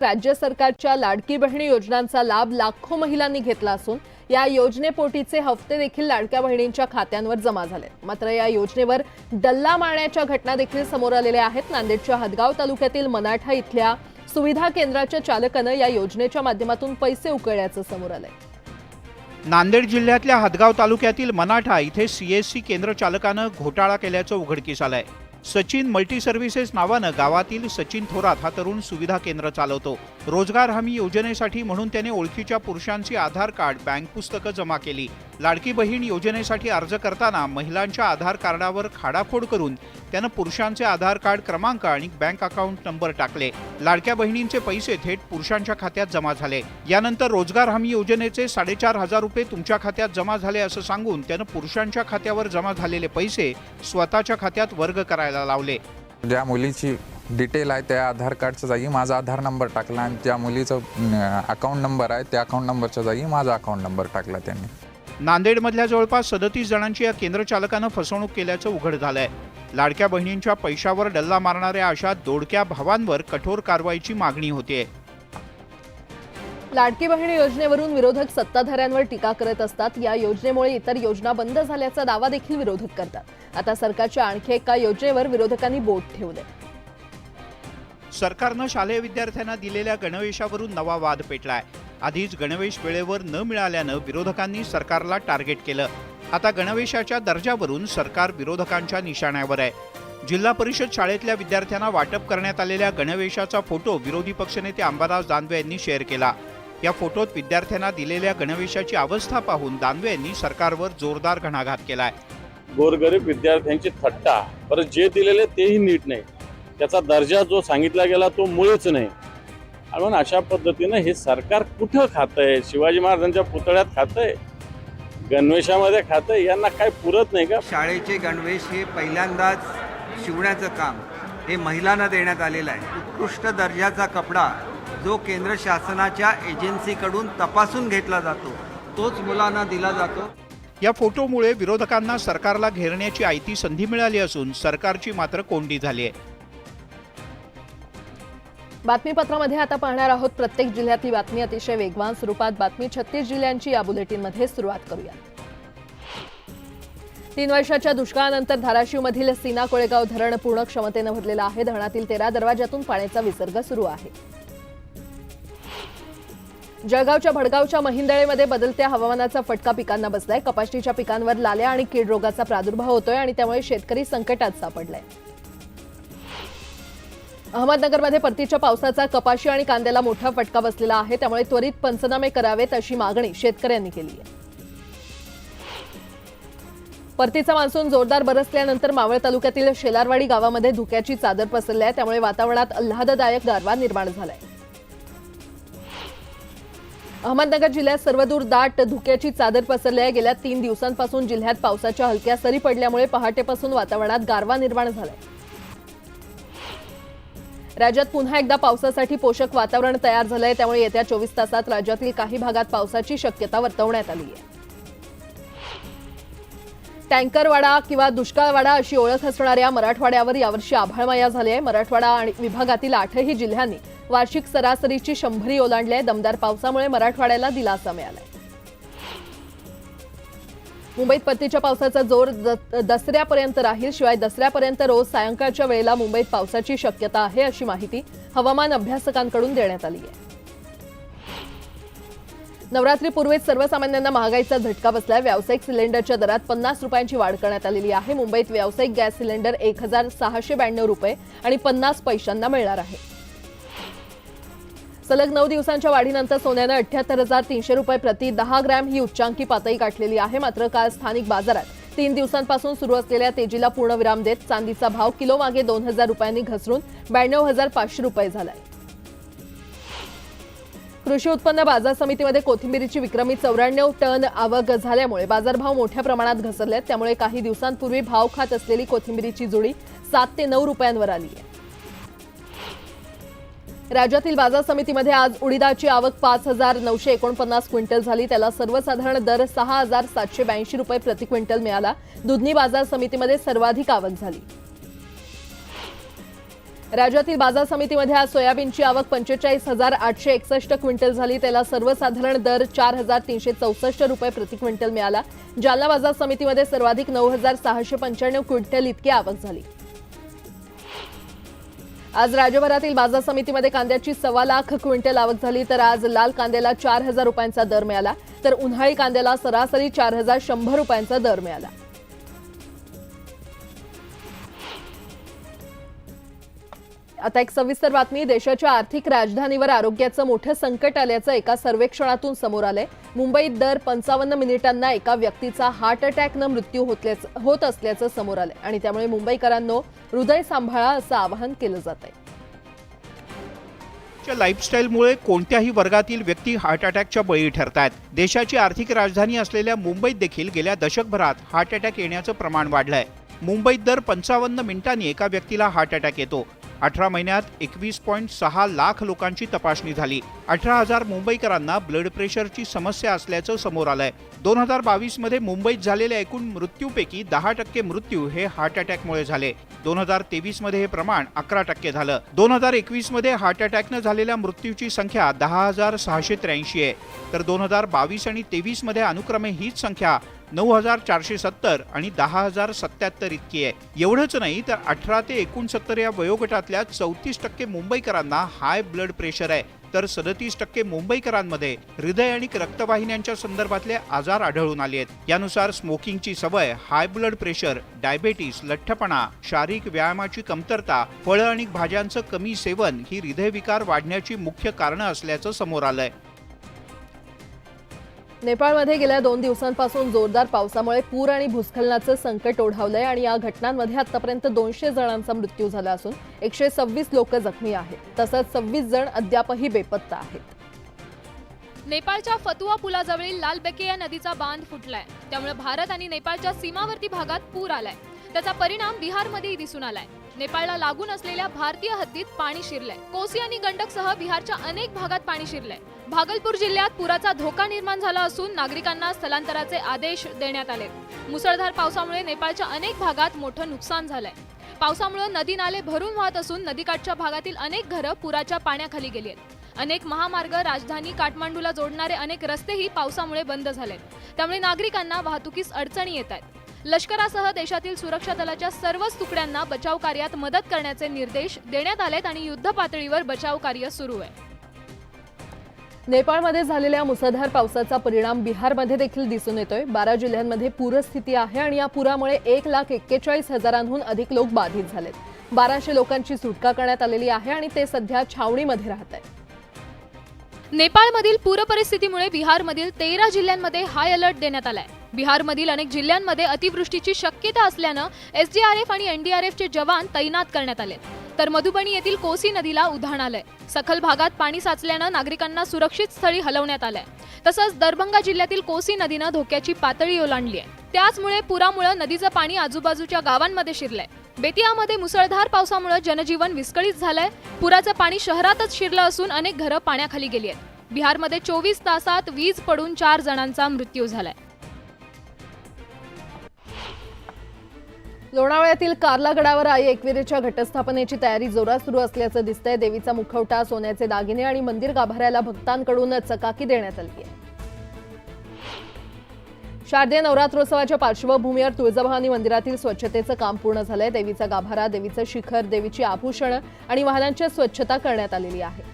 राज्य सरकारच्या लाडकी बहिणी योजनांचा लाभ लाखो महिलांनी घेतला असून या योजनेपोटीचे हफ्ते देखील लाडक्या बहिणींच्या खात्यांवर जमा झाले। मात्र या योजनेवर डल्ला मारण्याच्या घटना देखील समोर आलेल्या आहेत। नांदेडच्या हदगाव तालुक्यातील मनाठा इथल्या सुविधा केंद्राच्या चालकाने या योजनेच्या माध्यमातून पैसे उकळल्याचं समोर आलंय। नांदेड जिल्ह्यातल्या हदगाव तालुक्यातील मनाठा इथे सीएससी केंद्र चालकाने घोटाळा केल्याचं उघडकीस आलंय। सचिन मल्टी सर्व्हिसेस नावानं गावातील सचिन थोरात हा तरुण सुविधा केंद्र चालवतो। रोजगार हमी योजनेसाठी म्हणून त्याने ओळखीच्या पुरुषांची आधार कार्ड, बँक पुस्तकं जमा केली। लाडकी बहीण योजनेसाठी अर्ज करताना महिलांच्या आधार कार्डावर खाडाखोड करून त्यानं पुरुषांचे आधार कार्ड क्रमांक आणि बँक अकाउंट नंबर टाकले। लाडक्या बहिणींचे पैसे थेट पुरुषांच्या खात्यात जमा झाले। यानंतर रोजगार हमी योजनेचे 4,500 रुपये तुमच्या खात्यात जमा झाले असं सांगून त्यानं पुरुषांच्या खात्यावर जमा झालेले पैसे स्वतःच्या खात्यात वर्ग करायला लावले। ज्या मुलीची डिटेल आहे त्या आधार कार्डच्या जागी माझा आधार नंबर टाकला आणि त्या मुलीचा अकाउंट नंबर आहे त्या अकाउंट नंबरच्या जागी माझा अकाउंट नंबर टाकला त्यांनी। नांदेडमधल्या जवळपास 37 जणांची या केंद्र चालकानं फसवणूक केल्याचं उघड झालंय। लाडक्या बहिणींच्या पैशावर डल्ला मारणाऱ्या अशा दोडक्या भावांवर कठोर कारवाईची मागणी होते। लाडकी बहीण योजनेवरून विरोधक सत्ताधाऱ्यांवर टीका करत असतात। या योजनेमुळे इतर योजना बंद झाल्याचा दावा देखील विरोधक करतात। आता सरकारच्या आणखी एका योजनेवर विरोधकांनी बोट ठेवले। सरकारनं शालेय विद्यार्थ्यांना दिलेल्या गणवेशावरून नवा वाद पेटलाय। आधीच गणवेश वेळेवर न मिळाल्यानं विरोधकांनी सरकारला टार्गेट केलं। आता गणवेशाच्या दर्जावरून सरकार विरोधकांच्या निशाण्यावर आहे। जिल्हा परिषद शाळेतल्या विद्यार्थ्यांना वाटप करण्यात आलेल्या गणवेशाचा फोटो विरोधी पक्षनेते अंबादास दानवे यांनी शेअर केला। या फोटोत विद्यार्थ्यांना दिलेल्या गणवेशाची अवस्था पाहून दानवे यांनी सरकारवर जोरदार घणाघात केलाय। गोरगरीब विद्यार्थ्यांची थट्टा, परत जे दिलेले तेही नीट नाही, त्याचा दर्जा जो सांगितला गेला तो मुळीच नाही। म्हणून अशा पद्धतीने हे सरकार कुठं खातंय? शिवाजी महाराजांच्या पुतळ्यात खातंय, गणवेशामध्ये खातंय, यांना काय पुरत नाही का? शाळेचे गणवेश हे पहिल्यांदाच शिवण्याचं काम हे महिलांना देण्यात आलेलं आहे। उत्कृष्ट दर्जाचा कपडा जो केंद्र शासनाच्या एजन्सीकडून तपासून घेतला जातो तोच मुलांना दिला जातो। या फोटोमुळे विरोधकांना सरकारला घेरण्याची आयती संधी मिळाली असून सरकारची मात्र कोंडी झाली आहे। बातमीपत्रामध्ये आता पाहणार आहोत प्रत्येक जिल्ह्यातली बातमी अतिशय वेगवान स्वरूपात। बातमी 36 जिल्ह्यांची या बुलेटिनमध्ये सुरुवात करूया। 3 वर्षाच्या दुष्काळानंतर धाराशिवमधील सीना कोळेगाव धरण पूर्ण क्षमतेने भरलेलं आहे। धरणातील 13 दरवाजातून पाण्याचा विसर्ग सुरू आहे। जळगावच्या भडगावच्या महिंदळेमध्ये बदलत्या हवामानाचा फटका पिकांना बसलाय। कपाशीच्या पिकांवर लाल्या आणि कीड रोगाचा प्रादुर्भाव होतोय आणि त्यामुळे शेतकरी संकटात सापडलाय। अहमदनगरमध्ये परतीच्या पावसाचा कपाशी आणि कांद्याला मोठा फटका बसलेला आहे। त्यामुळे त्वरित पंचनामे करावेत अशी मागणी शेतकऱ्यांनी केली आहे। परतीचा मान्सून जोरदार बरसल्यानंतर मावळ तालुक्यातील शेलारवाडी गावामध्ये धुक्याची चादर पसरली आहे। त्यामुळे वातावरणात आल्हाददायक गारवा निर्माण झालाय। अहमदनगर जिल्ह्यात सर्वदूर दाट धुक्याची चादर पसरली आहे। गेल्या 3 दिवसांपासून जिल्ह्यात पावसाच्या हलक्या सरी पडल्यामुळे पहाटेपासून वातावरणात गारवा निर्माण झालाय। राज्यात पुन्हा एकदा पावसासाठी पोषक वातावरण तयार झालंय। त्यामुळे येत्या 24 तासात राज्यातील काही भागात पावसाची शक्यता वर्तवण्यात आली आहे। टँकरवाडा किंवा दुष्काळवाडा अशी ओळख असणाऱ्या मराठवाड्यावर यावर्षी आभाळमाया झाली आहे। मराठवाडा आणि विभागातील 8ही जिल्ह्यांनी वार्षिक सरासरीची 100 ओलांडली आहे। दमदार पावसामुळे मराठवाड्याला दिलासा मिळालाय। मुंबईत परतीच्या पावसाचा जोर दसऱ्यापर्यंत राहील। शिवाय दसऱ्यापर्यंत रोज सायंकाळच्या वेळेला मुंबईत पावसाची शक्यता आहे अशी माहिती हवामान अभ्यासकांकडून देण्यात आली आहे। नवरात्रीपूर्वीच सर्वसामान्यांना महागाईचा झटका बसलाय। व्यावसायिक सिलेंडरच्या दरात 50 रुपयांची वाढ करण्यात आलेली आहे। मुंबईत व्यावसायिक गॅस सिलेंडर 1,692 रुपये आणि 50 पैशांना मिळणार आहे। सलग 9 दिवसांच्या वाढीनंतर सोन्यानं 78,300 रुपये प्रति 10 ग्रॅम ही उच्चांकी पातळी गाठलेली आहे। मात्र काल स्थानिक बाजारात 3 दिवसांपासून सुरू असलेल्या तेजीला पूर्णविराम देत चांदीचा भाव किलो मागे 2,000 रुपयांनी घसरून 92,500 रुपये झालाय। कृषी उत्पन्न बाजार समितीमध्ये कोथिंबीरीची विक्रमी 94 टन आवक झाल्यामुळे बाजारभाव मोठ्या प्रमाणात घसरलेत। त्यामुळे काही दिवसांपूर्वी भाव खात असलेली कोथिंबीरीची जुडी 7 ते 9 रुपयांवर आली आहे। राज्यातील बाजार समितीमध्ये आज उडीदाची आवक 5,949 क्विंटल झाली। त्याला सर्वसाधारण दर 6,782 रुपये प्रति क्विंटल मिळाला। दुधनी बाजार समितीमध्ये सर्वाधिक आवक झाली। राज्यातील बाजार समितीमध्ये आज सोयाबीनची आवक 45,861 क्विंटल झाली. त्याला सर्वसाधारण दर 4,364 रुपये प्रति क्विंटल मिळाला. जालना बाजार समितीमध्ये सर्वाधिक 9,695 क्विंटल इतकी आवक झाली. आज राज्यभरातील बाजार समितीमध्ये कांद्याची 1.25 लाख क्विंटल आवक झाली. तर आज लाल कांद्याला 4,000 रुपयांचा दर मिळाला. तर उन्हाळी कांद्याला सरासरी 4,100 रुपयांचा दर मिळाला. आता एक सविस्तर बातमी. देशाच्या आर्थिक राजधानीवर आरोग्याचं मोठं संकट आल्याचं एका सर्वेक्षणातून समोर आलंय. मुंबईत दर 55 मिनिटांना एका व्यक्तीचा हार्ट अटॅकनं मृत्यू होत असल्याचं समोर आलंय आणि त्यामुळे मुंबईकरांनो हृदय सांभाळा असं आवाहन केलं जात आहे. लाईफस्टाईलमुळे कोणत्याही वर्गातील व्यक्ती हार्ट अटॅकच्या बळी ठरतात. देशाची आर्थिक राजधानी असलेल्या मुंबईत देखील गेल्या दशकभरात हार्ट अटॅक येण्याचं प्रमाण वाढलंय. मुंबईत दर 55 मिनिटांनी एका व्यक्तीला हार्ट अटॅक येतो. 18 महिन्यात 21.6 लाख लोकांची तपासणी झाली. 18,000 मुंबईकरांना ब्लड प्रेशरची समस्या असल्याचं समोर आलंय. 2022 मध्ये मुंबईत झालेल्या एकूण मृत्यूपैकी 10% मृत्यू हे हार्ट अटॅकमुळे झाले. 2023 मध्ये हे प्रमाण 11% झालं. 2021 मध्ये हार्ट अटॅकनं झालेल्या मृत्यूची संख्या 10,683 आहे. तर 2022 आणि 23 मध्ये अनुक्रमे हीच संख्या 9,470 आणि 10,077 इतकी आहे. एवढंच नाही तर 18 ते 69 या वयोगटातल्या 34% मुंबईकरांना हाय ब्लड प्रेशर आहे. तर 37% मुंबईकरांमध्ये हृदय आणि रक्तवाहिन्यांच्या संदर्भातले आजार आढळून आले आहेत. यानुसार स्मोकिंगची सवय, हाय ब्लड प्रेशर, डायबेटीस, लठ्ठपणा, शारीरिक व्यायामाची कमतरता, फळं आणि भाज्यांचं कमी सेवन ही हृदयविकार वाढण्याची मुख्य कारणं असल्याचं समोर आलंय. नेपाळमध्ये गेल्या 2 दिवसांपासून जोरदार पावसामुळे पूर आणि भूस्खलनाचं संकट ओढावलंय आणि या घटनांमध्ये आतापर्यंत 200 जणांचा मृत्यू झाला असून 126 लोक जखमी आहेत. तसंच 26 जण अद्यापही बेपत्ता आहेत. नेपाळच्या फतुआ पुलाजवळील लालबेकिया नदीचा बांध फुटलाय. त्यामुळे भारत आणि नेपाळच्या सीमावर्ती भागात पूर आलाय. त्याचा परिणाम बिहारमध्येही दिसून आलाय. नेपाळला लागून असलेल्या भारतीय हद्दीत पाणी शिरलंय. कोसी आणि गंडकसह बिहारच्या अनेक भागात पाणी शिरलंय. भागलपूर जिल्ह्यात पुराचा धोका निर्माण झाला असून नागरिकांना स्थलांतराचे आदेश देण्यात आले. मुसळधार पावसामुळे नेपाळच्या अनेक भागात मोठं नुकसान झालंय. पावसामुळे नदी नाले भरून वाहत असून नदीकाठच्या भागातील अनेक घरं पुराच्या पाण्याखाली गेली आहेत. अनेक महामार्ग, राजधानी काठमांडूला जोडणारे अनेक रस्तेही पावसामुळे बंद झालेत. त्यामुळे नागरिकांना वाहतुकीस अडचणी येत आहेत. लष्करासह देशातील सुरक्षा दलाच्या सर्वच तुकड्यांना बचाव कार्यात मदत करण्याचे निर्देश देण्यात आलेत आणि युद्ध पातळीवर बचाव कार्य सुरू आहे. नेपाळमध्ये झालेल्या मुसळधार पावसाचा परिणाम बिहारमध्ये देखील दिसून येतोय. 12 जिल्ह्यांमध्ये पूरस्थिती आहे आणि या पुरामुळे 1,41,000 अधिक लोक बाधित झालेत. 1200 लोकांची सुटका करण्यात आलेली आहे आणि ते सध्या छावणीमध्ये राहत आहेत. नेपाळमधील पूर परिस्थितीमुळे बिहारमधील 13 जिल्ह्यांमध्ये हाय अलर्ट देण्यात आलाय. बिहारमधील अनेक जिल्ह्यांमध्ये अतिवृष्टीची शक्यता असल्यानं एसडीआरएफ आणि एनडीआरएफचे जवान तैनात करण्यात आले. तर मधुबनी येथील कोसी नदीला उधाण आलंय. सखल भागात पाणी साचल्यानं नागरिकांना सुरक्षित स्थळी हलवण्यात आलंय. तसंच दरभंगा जिल्ह्यातील कोसी नदीनं धोक्याची पातळी ओलांडली आहे. त्याचमुळे पुरामुळे नदीचं पाणी आजूबाजूच्या गावांमध्ये शिरलंय. बेतियामध्ये मुसळधार पावसामुळे जनजीवन विस्कळीत झालंय. पुराचं पाणी शहरातच शिरलं असून अनेक घरं पाण्याखाली गेली आहेत. बिहारमध्ये 24 तासात वीज पडून 4 जणांचा मृत्यू झालाय. लोणावळ्यातील कार्ला गडावर आई एकविरेच्या घटस्थापनेची तयारी जोरात सुरू असल्याचं दिसतंय. देवीचा मुखवटा, सोन्याचे दागिने आणि मंदिर गाभाऱ्याला भक्तांकडून चकाकी देण्यात आली आहे. शारदीय नवरात्रोत्सवाच्या पार्श्वभूमीवर तुळजाभवानी मंदिरातील स्वच्छतेचं काम पूर्ण झालंय. देवीचा गाभारा, देवीचं शिखर, देवीची आभूषणं आणि वाहनांची स्वच्छता करण्यात आलेली आहे.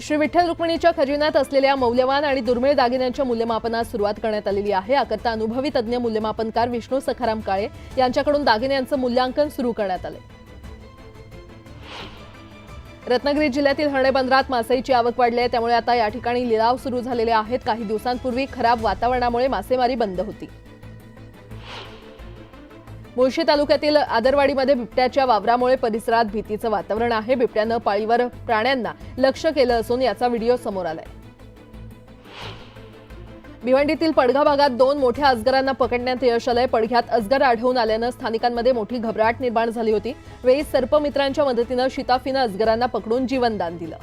श्री विठ्ठल रुक्मिणीच्या खजिन्यात असलेल्या मौल्यवान आणि दुर्मिळ दागिन्यांच्या मूल्यमापनास सुरुवात करण्यात आलेली आहे. याकरता अनुभवी तज्ज्ञ मूल्यमापनकार विष्णू सखाराम काळे यांच्याकडून दागिन्यांचं मूल्यांकन सुरू करण्यात आले. रत्नागिरी जिल्ह्यातील हर्णे बंदरात मासळीची आवक वाढली आहे. त्यामुळे आता या ठिकाणी लिलाव सुरू झालेले आहेत. काही दिवसांपूर्वी खराब वातावरणामुळे मासेमारी बंद होती. मुळशी तालुक्यातील आदरवाडीमध्ये बिबट्याच्या वावरामुळे परिसरात भीतीचं वातावरण आहे. बिबट्यानं पाळीवर प्राण्यांना लक्ष्य केलं असून याचा व्हिडिओ समोर आलाय. भिवंडीतील पडघा भागात 2 मोठ्या अजगरांना पकडण्यात यश आलंय. पडघ्यात अजगर आढळून आल्यानं स्थानिकांमध्ये मोठी घबराट निर्माण झाली होती. वेळी सर्पमित्रांच्या मदतीनं शिताफीनं अजगरांना पकडून जीवनदान दिलं.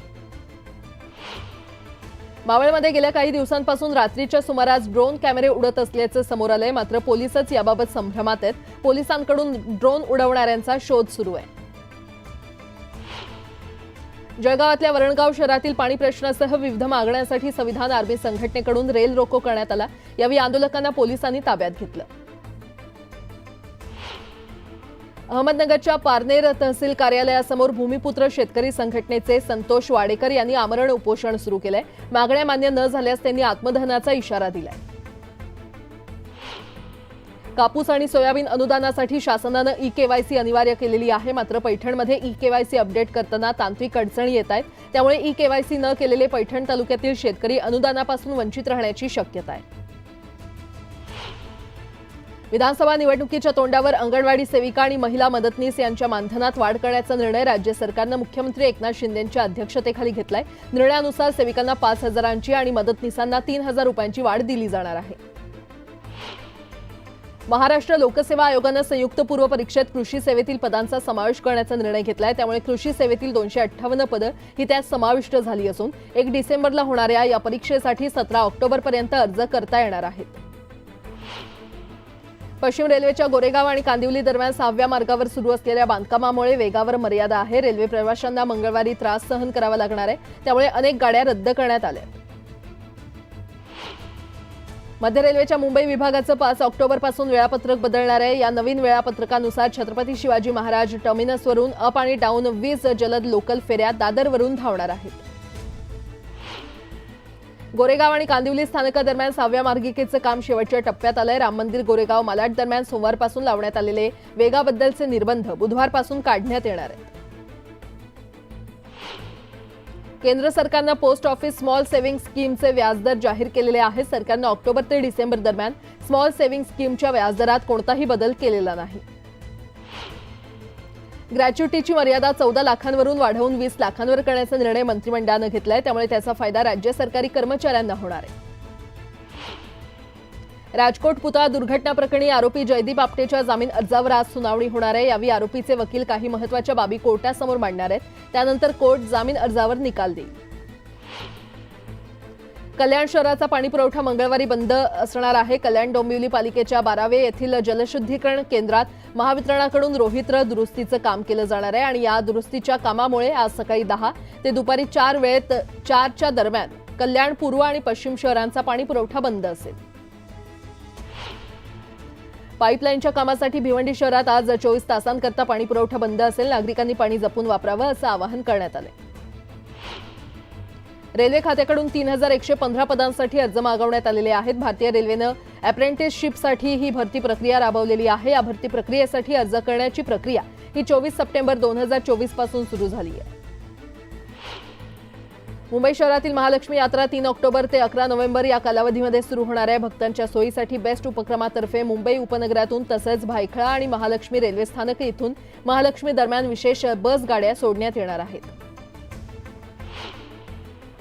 मावळमध्ये गेल्या काही दिवसांपासून रात्रीच्या सुमारास ड्रोन कॅमेरे उडत असल्याचं समोर आलंय. मात्र पोलिसच याबाबत संभ्रमात आहेत. पोलिसांकडून ड्रोन उडवणाऱ्यांचा शोध सुरू आहे. जळगावातल्या वरणगाव शहरातील पाणी प्रश्नासह विविध मागण्यांसाठी संविधान आर्मी संघटनेकडून रेल रोको करण्यात आला. यावेळी आंदोलकांना पोलिसांनी ताब्यात घेतलं. अहमदनगरच्या पारनेर तहसील कार्यालयासमोर भूमिपुत्र शेतकरी संघटनेचे संतोष वाडेकर यांनी आमरण उपोषण सुरू केलंय. मागण्या मान्य न झाल्यास त्यांनी आत्मदहनाचा इशारा दिलाय. कापूस आणि सोयाबीन अनुदानासाठी शासनानं ई-केवायसी अनिवार्य केलेली आहे. मात्र पैठणमध्ये ई-केवायसी अपडेट करताना तांत्रिक अडचणी येत आहेत. त्यामुळे ई-केवायसी न केलेले पैठण तालुक्यातील शेतकरी अनुदानापासून वंचित राहण्याची शक्यता आहे. विधानसभा निवडणुकीच्या तोंडावर अंगणवाडी सेविका आणि महिला मदतनीस यांच्या मानधनात वाढ करण्याचा निर्णय राज्य सरकारनं मुख्यमंत्री एकनाथ शिंदेंच्या अध्यक्षतेखाली घेतलाय. निर्णयानुसार सेविकांना 5,000ची आणि मदतनीसांना 3,000 रुपयांची वाढ दिली जाणार आहे. महाराष्ट्र लोकसेवा आयोगानं संयुक्त पूर्व परीक्षेत कृषी सेवेतील पदांचा समावेश करण्याचा निर्णय घेतलाय. त्यामुळे कृषी सेवेतील 258 पदं ही त्यात समाविष्ट झाली असून 1 डिसेंबरला होणाऱ्या या परीक्षेसाठी 17 ऑक्टोबरपर्यंत अर्ज करता येणार आहेत. पश्चिम रेल्वेच्या गोरेगाव आणि कांदिवली दरम्यान 6व्या मार्गावर सुरू असलेल्या बांधकामामुळे वेगावर मर्यादा आहे. रेल्वे प्रवाशांना मंगळवारी त्रास सहन करावा लागणार आहे. त्यामुळे अनेक गाड्या रद्द करण्यात आल्या. मध्य रेल्वेच्या मुंबई विभागाचं 5 ऑक्टोबरपासून वेळापत्रक बदलणार आहे. या नवीन वेळापत्रकानुसार छत्रपती शिवाजी महाराज टर्मिनसवरून अप आणि डाऊन 20 जलद लोकल फेऱ्या दादरवरून धावणार आहेत. गोरेगाव आणि कांदिवली स्थानकादरम्यान 6व्या मार्गिकेचं काम शेवटच्या टप्प्यात आलंय. राम मंदिर गोरेगाव मालाड दरम्यान सोमवारपासून लावण्यात आलेले वेगाबद्दलचे निर्बंध बुधवारपासून काढण्यात येणार आहेत. केंद्र सरकारनं पोस्ट ऑफिस स्मॉल सेव्हिंग स्कीमचे व्याजदर जाहीर केलेले आहेत. सरकारनं ऑक्टोबर ते डिसेंबर दरम्यान स्मॉल सेव्हिंग स्कीमच्या व्याजदरात कोणताही बदल केलेला नाही. ग्रॅच्युटीची मर्यादा 14 लाखांवरून वाढवून 20 लाखांवर करण्याचा निर्णय मंत्रिमंडळानं घेतलाय. त्यामुळे त्याचा फायदा राज्य सरकारी कर्मचाऱ्यांना होणार आहे. राजकोट पुतळा दुर्घटना प्रकरणी आरोपी जयदीप आपटेच्या जामीन अर्जावर आज सुनावणी होणार आहे. यावेळी आरोपीचे वकील काही महत्त्वाच्या बाबी कोर्टासमोर मांडणार आहेत. त्यानंतर कोर्ट जामीन अर्जावर निकाल देईल. कल्याण शहराचा पाणी पुरवठा मंगळवारी बंद असणार आहे. कल्याण डोंबिवली पालिकेच्या 12वे येथील जलशुद्धीकरण केंद्रात महावितरणाकडून रोहित्र दुरुस्तीचं काम केलं जाणार आहे आणि या दुरुस्तीच्या कामामुळे आज सकाळी 10 ते दुपारी 4 वेळेत 4च्या दरम्यान कल्याण पूर्व आणि पश्चिम शहरांचा पाणी पुरवठा बंद असेल. पाईपलाईनच्या कामासाठी भिवंडी शहरात आज 24 तासांकरता पाणी पुरवठा बंद असेल. नागरिकांनी पाणी जपून वापरावं असं आवाहन करण्यात आलं. रेल्वे खात्याकडून 3,115 पदांसाठी अर्ज मागवण्यात आलेले आहेत. भारतीय रेल्वेनं अप्रेंटिसशिपसाठी ही भरती प्रक्रिया राबवलेली आहे. या भरती प्रक्रियेसाठी अर्ज करण्याची प्रक्रिया ही 24 सप्टेंबर 2024 पासून सुरू झाली आहे. मुंबई शहरातील महालक्ष्मी यात्रा 3 ऑक्टोबर ते 11 नोव्हेंबर या कालावधीमध्ये सुरू होणार आहे. भक्तांच्या सोयीसाठी बेस्ट उपक्रमातर्फे मुंबई उपनगरातून तसंच भायखळा आणि महालक्ष्मी रेल्वे स्थानक इथून महालक्ष्मी दरम्यान विशेष बस गाड्या सोडण्यात येणार आहेत.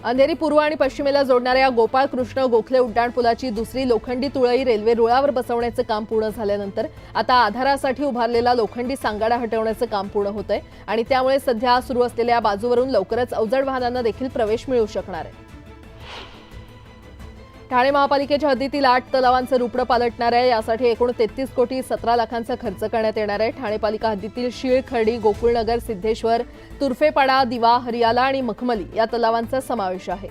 अंधेरी पूर्व आणि पश्चिमेला जोडणाऱ्या गोपाळ कृष्ण गोखले उड्डाणपुलाची दुसरी लोखंडी तुळई रेल्वे रुळावर बसवण्याचं काम पूर्ण झाल्यानंतर आता आधारासाठी उभारलेला लोखंडी सांगाडा हटवण्याचं काम पूर्ण होतंय आणि त्यामुळे सध्या सुरू असलेल्या बाजूवरून लवकरच अवजड वाहनांना देखील प्रवेश मिळू शकणार आहे. ठाणे महापालिकेच्या हद्दीतील 8 तलावांचं रुपडं पालटणार आहे. यासाठी एकूण 33 कोटी 17 लाखांचा खर्च करण्यात येणार आहे. ठाणे पालिका हद्दीतील शीळ, खर्डी, गोकुळनगर, सिद्धेश्वर, तुर्फेपाडा, दिवा, हरियाला आणि मखमली या तलावांचा समावेश आहे.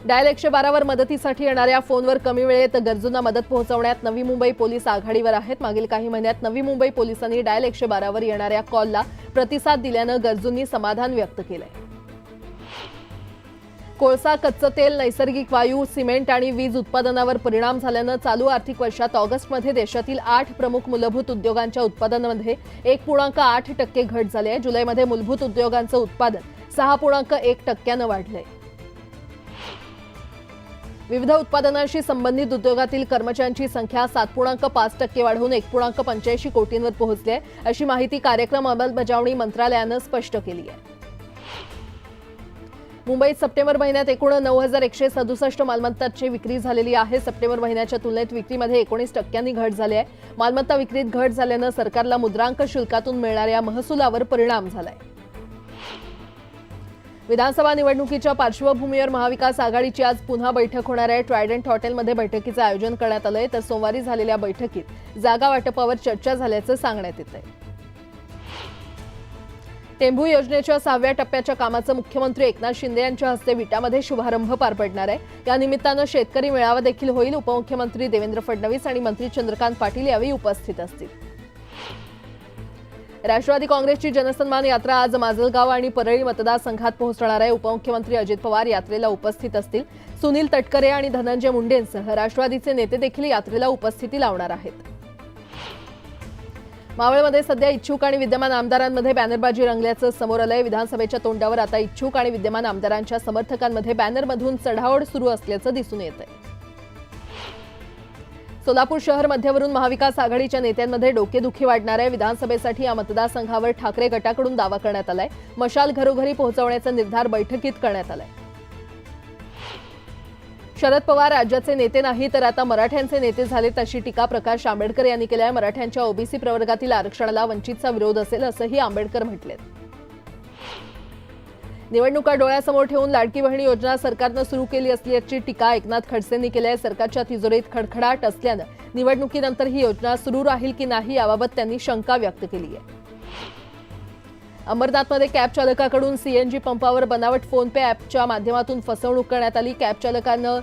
डायल 112 वर मदतीसाठी येणाऱ्या फोनवर कमी वेळेत गरजूंना मदत पोहोचवण्यात नवी मुंबई पोलीस आघाडीवर आहेत. मागील काही महिन्यात नवी मुंबई पोलिसांनी डायल 112 वर येणाऱ्या कॉलला प्रतिसाद दिल्यानं गरजूंनी समाधान व्यक्त केलंय. कोळसा, कच्चं तेल, नैसर्गिक वायू, सिमेंट आणि वीज उत्पादनावर परिणाम झाल्यानं चालू आर्थिक वर्षात ऑगस्टमध्ये देशातील 8 प्रमुख मूलभूत उद्योगांच्या उत्पादनामध्ये 1.8% घट झाली आहे. जुलैमध्ये मूलभूत उद्योगांचं उत्पादन 6.1% वाढलंय. विविध उत्पादनांशी संबंधित उद्योगातील कर्मचाऱ्यांची संख्या 7.5% वाढून 1.85 कोटींवर पोहोचली आहे, अशी माहिती कार्यक्रम अंमलबजावणी मंत्रालयानं स्पष्ट केली आहे. मुंबईत सप्टेंबर महिन्यात एकूण 9,167 मालमत्तांची विक्री झालेली आहे. सप्टेंबर महिन्याच्या तुलनेत विक्रीमध्ये 19% घट झाली आहे. मालमत्ता विक्रीत घट झाल्यानं सरकारला मुद्रांक शुल्कातून मिळणाऱ्या महसुलावर परिणाम झालाय. विधानसभा निवडणुकीच्या पार्श्वभूमीवर महाविकास आघाडीची आज पुन्हा बैठक होणार आहे. ट्रायडंट हॉटेलमध्ये बैठकीचं आयोजन करण्यात आलंय, तर सोमवारी झालेल्या बैठकीत जागा वाटपावर चर्चा झाल्याचं सांगण्यात येतंय. टेंभू योजनेच्या 6व्या टप्प्याच्या कामाचं मुख्यमंत्री एकनाथ शिंदे यांच्या हस्ते विटामध्ये शुभारंभ पार पडणार आहे. या निमित्तानं शेतकरी मेळावा देखील होईल. उपमुख्यमंत्री देवेंद्र फडणवीस आणि मंत्री चंद्रकांत पाटील यावेळी उपस्थित असतील. राष्ट्रवादी काँग्रेसची जनसन्मान यात्रा आज माजलगाव आणि परळी मतदारसंघात पोहोचणार आहे. उपमुख्यमंत्री अजित पवार यात्रेला उपस्थित असतील. सुनील तटकरे आणि धनंजय मुंडेंसह राष्ट्रवादीचे नेते देखील यात्रेला उपस्थिती लावणार आहेत. मावळमध्ये सध्या इच्छुक आणि विद्यमान आमदारांमध्ये बॅनरबाजी रंगल्याचं समोर आलंय. विधानसभेच्या तोंडावर आता इच्छुक आणि विद्यमान आमदारांच्या समर्थकांमध्ये बॅनरमधून चढाओढ सुरू असल्याचं दिसून येतंय. सोलापूर शहर मध्यवरून महाविकास आघाडीच्या नेत्यांमध्ये डोकेदुखी वाढणार आहे. विधानसभेसाठी या मतदारसंघावर ठाकरे गटाकडून दावा करण्यात आलाय. मशाल घरोघरी पोहोचवण्याचा निर्धार बैठकीत करण्यात आलाय. शरद पवार राज्याचे नेते नाही तर आता मराठ्यांचे नेते झालेत अशी टीका प्रकाश आंबेडकर यांनी केली आहे. मराठ्यांच्या ओबीसी प्रवर्गातील आरक्षणाला वंचितचा विरोध असेल असंही आंबेडकर म्हटलेत. निवडणुका डोळ्यासमोर ठेवून लाडकी बहीण योजना सरकारनं सुरू केली असल्याची टीका एकनाथ खडसेंनी केली आहे. सरकारच्या तिजोरीत खडखडाट असल्यानं निवडणुकीनंतर ही योजना सुरू राहील की नाही याबाबत त्यांनी शंका व्यक्त केली आहे. अंबरनाथमध्ये कॅब चालकाकडून सीएनजी पंपावर बनावट फोनपे ॲपच्या माध्यमातून फसवणूक करण्यात आली. कॅब चालकानं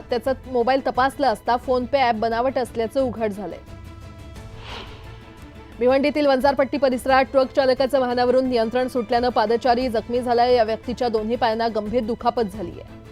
त्याचा मोबाईल तपासला असता फोनपे ॲप बनावट असल्याचं उघड झालंय. भिवंडीतील वंजारपट्टी परिसरात ट्रक चालकाचं वाहनावरून नियंत्रण सुटल्यानं पादचारी जखमी झालाय. या व्यक्तीच्या दोन्ही पायांना गंभीर दुखापत झाली आहे.